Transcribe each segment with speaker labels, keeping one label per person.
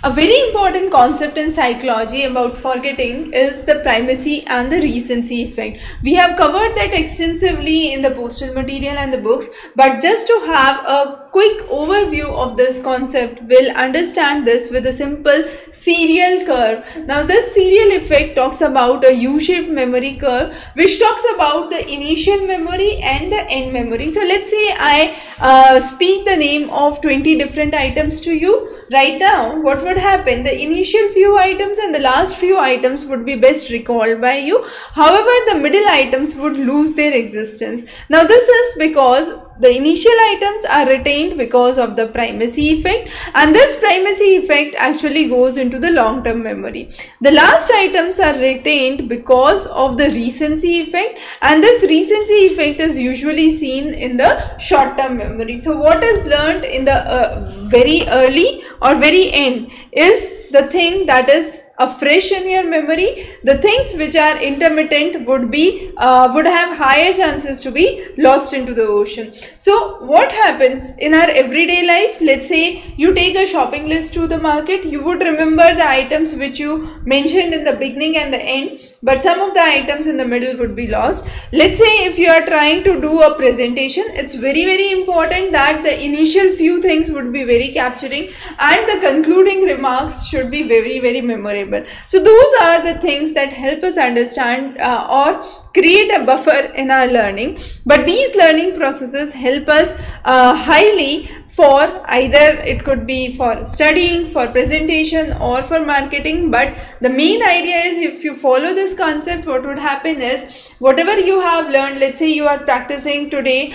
Speaker 1: A very important concept in psychology about forgetting is the primacy and the recency effect. We have covered that extensively in the postal material and the books, but just to have a quick overview of this concept, we'll understand this with a simple serial curve. Now, this serial effect talks about a U-shaped memory curve, which talks about the initial memory and the end memory. So, let's say I speak the name of 20 different items to you. Right now, what would happen? The initial few items and the last few items would be best recalled by you. However, the middle items would lose their existence. Now, this is because the initial items are retained because of the primacy effect, and this primacy effect actually goes into the long-term memory. The last items are retained because of the recency effect, and this recency effect is usually seen in the short-term memory. So what is learned in the very early or very end is the thing that is fresh in your memory. The things which are intermittent would have higher chances to be lost into the ocean. So what happens in our everyday life? Let's say you take a shopping list to the market. You would remember the items which you mentioned in the beginning and the end, but some of the items in the middle would be lost. Let's say if you are trying to do a presentation, it's very important that the initial few things would be very capturing and the concluding remarks should be very memorable. So those are the things that help us understand or create a buffer in our learning. But these learning processes help us highly for either it could be for studying, for presentation, or for marketing. But the main idea is, if you follow this concept, what would happen is whatever you have learned, let's say you are practicing today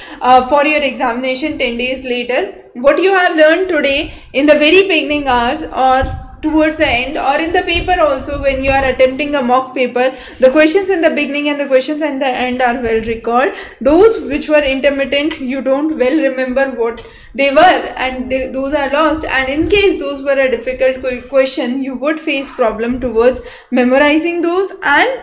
Speaker 1: for your examination 10 days later, what you have learned today in the very beginning hours or towards the end, or in the paper also when you are attempting a mock paper, the questions in the beginning and the questions in the end are well recalled. Those which were intermittent, you don't well remember what they were, and those are lost. And in case those were a difficult question, you would face problem towards memorizing those and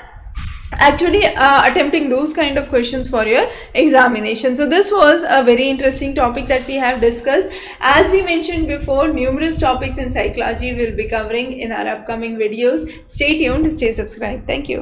Speaker 1: actually attempting those kind of questions for your examination. So this was a very interesting topic that we have discussed. As we mentioned before, numerous topics in psychology we'll be covering in our upcoming videos. Stay tuned, stay subscribed. Thank you.